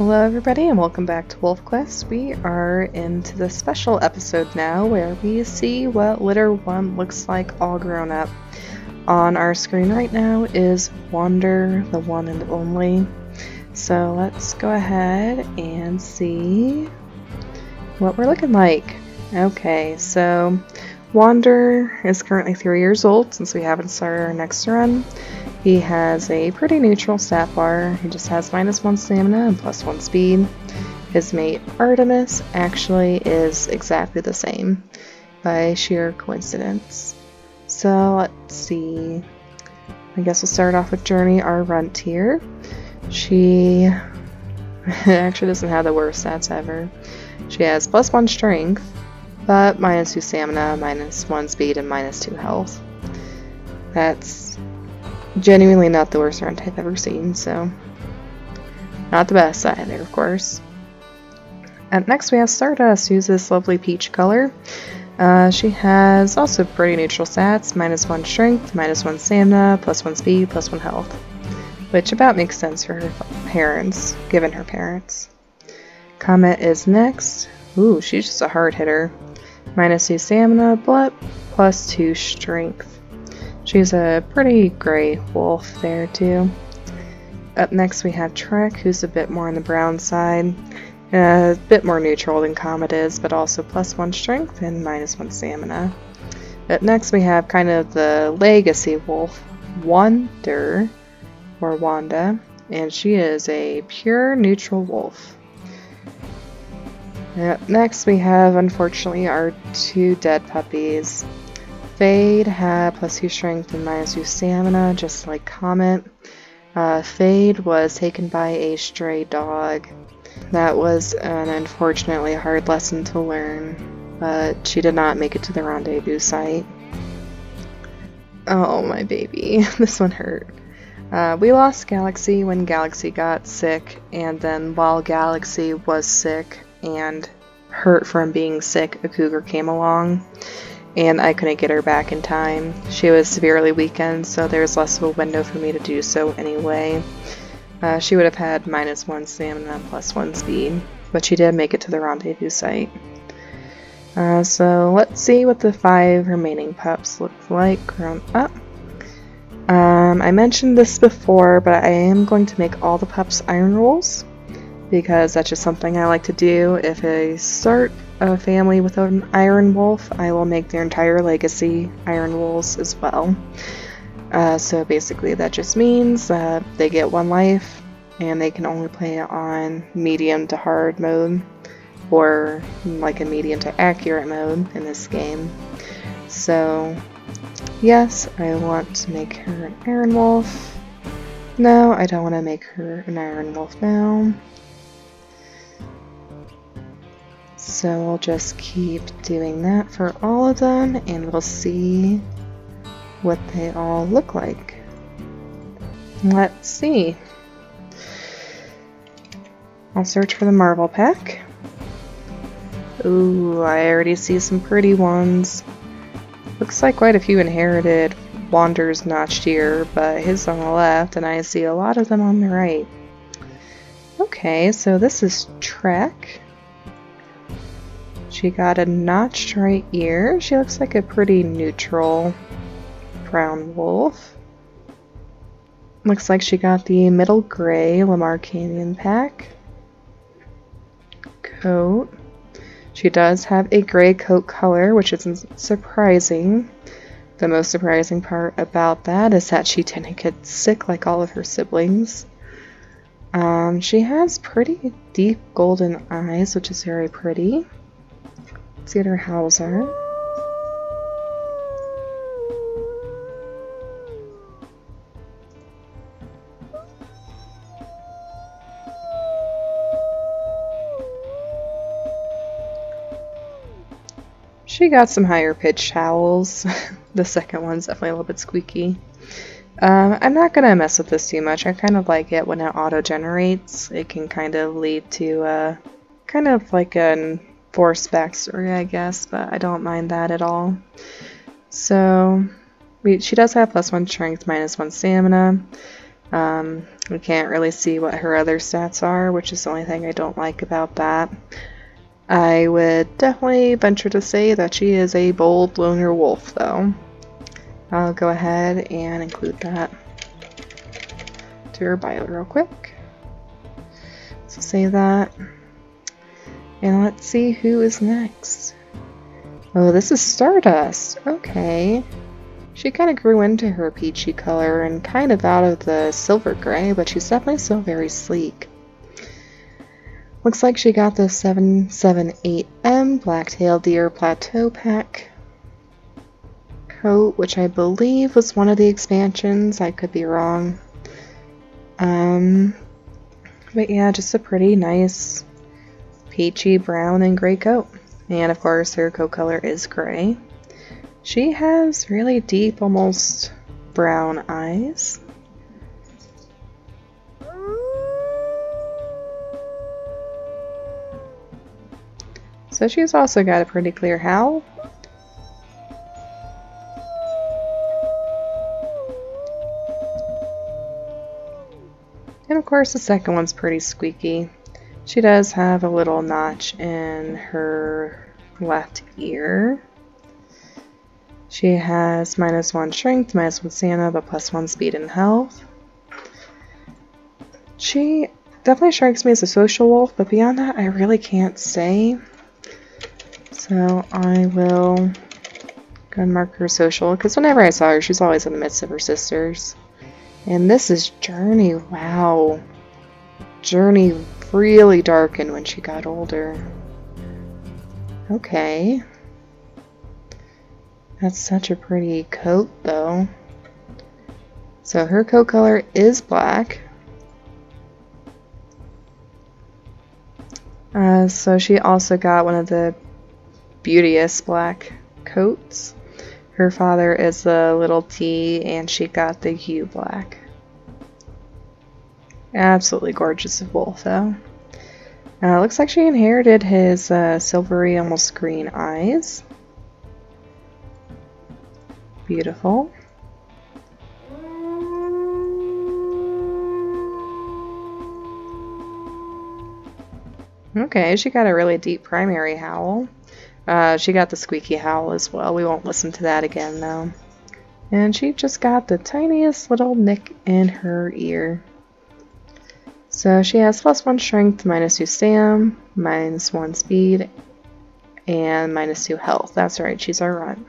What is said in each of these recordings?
Hello everybody and welcome back to Wolf Quest. We are into the special episode now where we see what Litter 1 looks like all grown up. On our screen right now is Wander, the one and only. So let's go ahead and see what we're looking like. Okay, so Wander is currently 3 years old since we haven't started our next run. He has a pretty neutral stat bar. He just has -1 stamina and +1 speed. His mate Artemis actually is exactly the same by sheer coincidence. So let's see. I guess we'll start off with Journey, our runt here. She actually doesn't have the worst stats ever. She has +1 strength, but -2 stamina, -1 speed, and -2 health. That's genuinely not the worst runt I've ever seen, so not the best either, of course. And next we have Stardust, who's this lovely peach color. She has also pretty neutral stats, -1 strength, -1 stamina, +1 speed, +1 health, which about makes sense for her parents, given her parents. Comet is next. Ooh, she's just a hard hitter. -2 stamina, but +2 strength. She's a pretty gray wolf there too. Up next we have Trek, who's a bit more on the brown side. A bit more neutral than Comet is, but also +1 strength and -1 stamina. Up next we have kind of the legacy wolf, Wander, or Wanda, and she is a pure neutral wolf. Up next we have, unfortunately, our 2 dead puppies. Fade had +2 strength and -2 stamina, just like Comet. Fade was taken by a stray dog. That was an unfortunately hard lesson to learn, but she did not make it to the rendezvous site. Oh, my baby. This one hurt. We lost Galaxy when Galaxy got sick, and then while Galaxy was sick and hurt from being sick, a cougar came along. And I couldn't get her back in time. She was severely weakened, so there's less of a window for me to do so anyway. She would have had -1 stamina and +1 speed, but she did make it to the rendezvous site. So let's see what the 5 remaining pups look like grown up. I mentioned this before, but I am going to make all the pups iron rolls, because that's just something I like to do. If I start a family with an iron wolf, I will make their entire legacy iron wolves as well. So basically that just means that they get 1 life and they can only play on medium to hard mode, or like a medium to accurate mode in this game. So yes, I want to make her an iron wolf. No, I don't want to make her an iron wolf now. So we'll just keep doing that for all of them, and we'll see what they all look like. Let's see. I'll search for the Marvel pack. Ooh, I already see some pretty ones. Looks like quite a few inherited Wander's notched here, but his on the left, and I see a lot of them on the right. Okay, so this is Trek. She got a notched right ear. She looks like a pretty neutral brown wolf. Looks like she got the middle gray Lamar Canyon pack coat. She does have a gray coat color, which isn't surprising. The most surprising part about that is that she didn't get sick like all of her siblings. She has pretty deep golden eyes, which is very pretty. Let's get her Hauser. She got some higher pitched howls. The second one's definitely a little bit squeaky. I'm not gonna mess with this too much. I kind of like it when it auto-generates. It can kind of lead to kind of like an forced backstory, I guess, but I don't mind that at all. So she does have +1 strength, -1 stamina. We can't really see what her other stats are, which is the only thing I don't like about that. I would definitely venture to say that she is a bold loner wolf, though. I'll go ahead and include that to her bio real quick. So save that. And let's see who is next. Oh, this is Stardust. Okay. She kind of grew into her peachy color and kind of out of the silver gray, but she's definitely still very sleek. Looks like she got the 778M Blacktail Deer Plateau Pack coat, which I believe was one of the expansions. I could be wrong. But yeah, just a pretty nice peachy brown and gray coat. And of course her coat color is gray. She has really deep, almost brown eyes. So she's also got a pretty clear howl. And of course the second one's pretty squeaky. She does have a little notch in her left ear. She has -1 strength, -1 stamina, but +1 speed and health. She definitely strikes me as a social wolf, but beyond that I really can't say. So I will go and mark her social, because whenever I saw her, she's always in the midst of her sisters. And this is Journey. Wow. Journey really darkened when she got older. Okay. That's such a pretty coat, though. So her coat color is black. So she also got one of the Beauteous black coats. Her father is a little T, and she got the Hue black. Absolutely gorgeous wolf, though. Looks like she inherited his silvery, almost green eyes. Beautiful. Okay, she got a really deep primary howl. She got the squeaky howl as well. We won't listen to that again, though. And she just got the tiniest little nick in her ear. So she has +1 strength, -2 stam, -1 speed, and -2 health. That's right, she's our runt.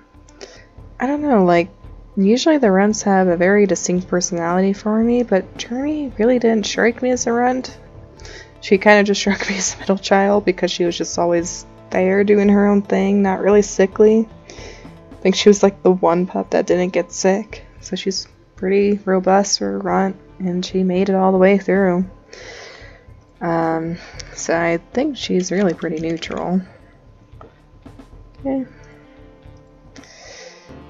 I don't know, like, usually the runts have a very distinct personality for me, but Journey really didn't strike me as a runt. She kind of just struck me as a middle child because she was just always there doing her own thing, not really sickly. I think she was like the one pup that didn't get sick, so she's pretty robust for a runt, and she made it all the way through. So I think she's really pretty neutral. Okay.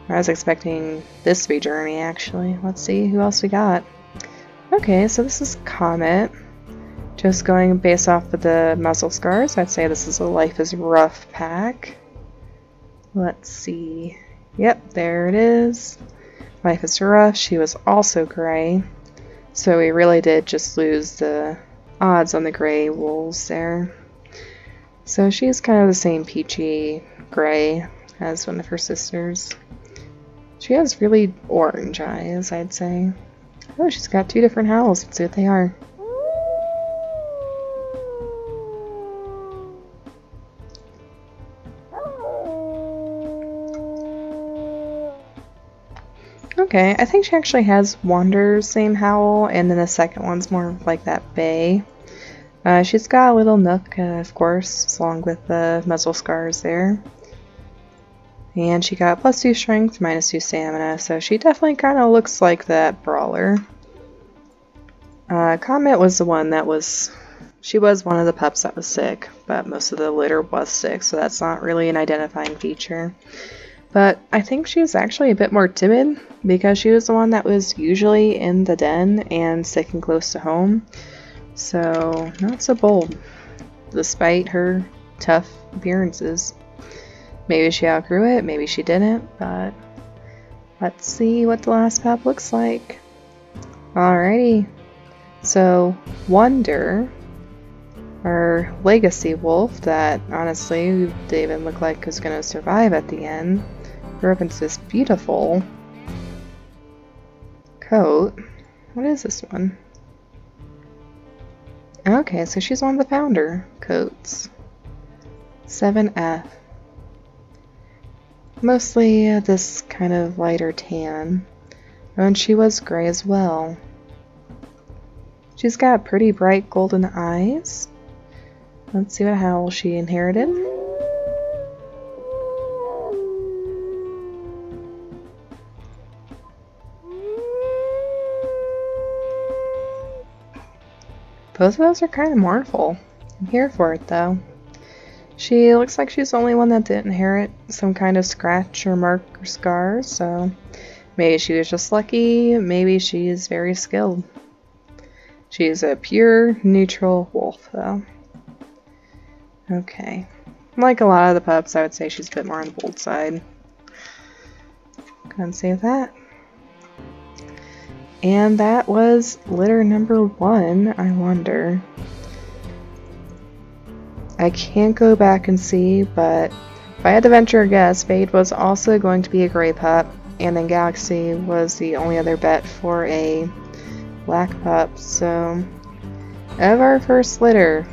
I was expecting this to be Journey, actually. Let's see who else we got. Okay, so this is Comet. Just going based off of the muzzle scars, I'd say this is a Life is Rough pack. Let's see. Yep, there it is. Life is Rough. She was also gray. So we really did just lose the odds on the gray wolves there. So she's kind of the same peachy gray as one of her sisters. She has really orange eyes, I'd say. Oh, she's got 2 different howls. Let's see what they are. Okay, I think she actually has Wander's same howl, and then the second one's more like that bay. She's got a little nook, of course, along with the muzzle scars there. And she got +2 strength, -2 stamina, so she definitely kind of looks like that brawler. Comet was the one that was... She was one of the pups that was sick, but most of the litter was sick, so that's not really an identifying feature. But I think she was actually a bit more timid, because she was the one that was usually in the den and sticking close to home. So, not so bold, despite her tough appearances. Maybe she outgrew it, maybe she didn't, but let's see what the last pup looks like. Alrighty, so Wonder, our legacy wolf that honestly didn't even look like was going to survive at the end, grew up into this beautiful coat. What is this one? Okay, so she's one of the founder coats. 7F. Mostly this kind of lighter tan. And she was gray as well. She's got pretty bright golden eyes. Let's see what howl she inherited. Both of those are kind of mournful. I'm here for it though. She looks like she's the only one that didn't inherit some kind of scratch or mark or scar, so maybe she was just lucky, maybe she's very skilled. She's a pure, neutral wolf, though. Okay. Like a lot of the pups, I would say she's a bit more on the bold side. Go ahead and save that. And that was litter number 1, I wonder. I can't go back and see, but if I had to venture a guess, Fade was also going to be a gray pup, and then Galaxy was the only other bet for a black pup. So, of our first litter,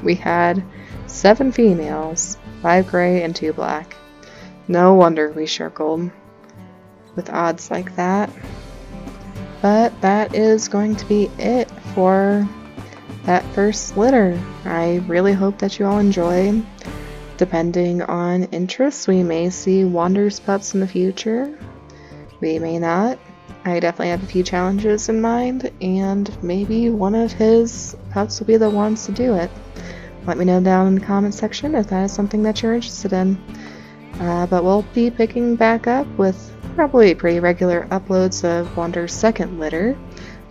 we had 7 females, 5 gray and 2 black. No wonder we circled with odds like that. But that is going to be it for that first litter. I really hope that you all enjoy. Depending on interests, we may see Wander's pups in the future. We may not. I definitely have a few challenges in mind, and maybe one of his pups will be the ones to do it. Let me know down in the comment section if that is something that you're interested in. But we'll be picking back up with probably pretty regular uploads of Wander's second litter.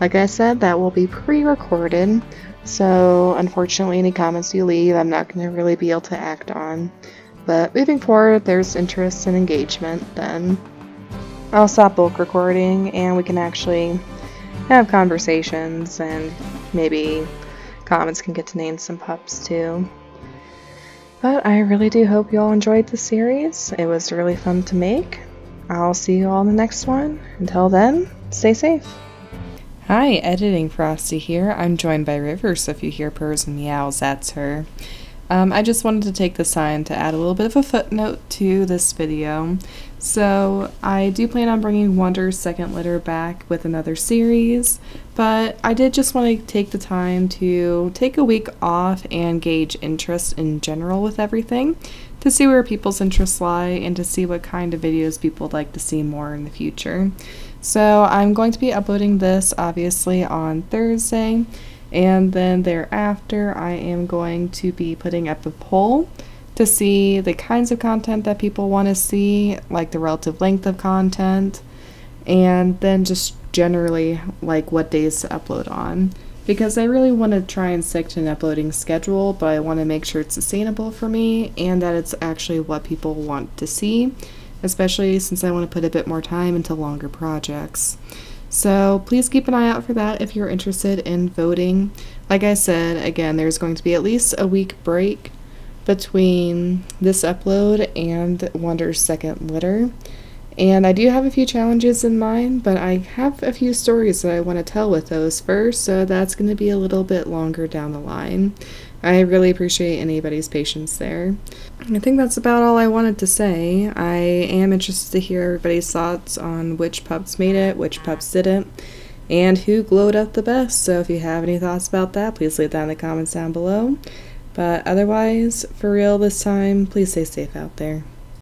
Like I said, that will be pre-recorded, so unfortunately any comments you leave I'm not going to really be able to act on. But moving forward, if there's interest and engagement, then I'll stop bulk recording and we can actually have conversations, and maybe comments can get to name some pups too. But I really do hope you all enjoyed the series. It was really fun to make. I'll see you all in the next one. Until then, stay safe. Hi, Editing Frosty here. I'm joined by River, so if you hear purrs and meows, that's her. I just wanted to take this time to add a little bit of a footnote to this video. So I do plan on bringing Wander's second litter back with another series, but I did just want to take the time to take a week off and gauge interest in general with everything, to see where people's interests lie and to see what kind of videos people would like to see more in the future. So I'm going to be uploading this obviously on Thursday, and then thereafter I am going to be putting up a poll to see the kinds of content that people want to see, like the relative length of content, and then just generally like what days to upload on. Because I really want to try and stick to an uploading schedule, but I want to make sure it's sustainable for me and that it's actually what people want to see, especially since I want to put a bit more time into longer projects. So please keep an eye out for that if you're interested in voting. Like I said, again, there's going to be at least a week break between this upload and Wander's second litter. And I do have a few challenges in mind, but I have a few stories that I want to tell with those first, so that's going to be a little bit longer down the line. I really appreciate anybody's patience there. I think that's about all I wanted to say. I am interested to hear everybody's thoughts on which pups made it, which pups didn't, and who glowed up the best. So if you have any thoughts about that, please leave that in the comments down below. But otherwise, for real this time, please stay safe out there.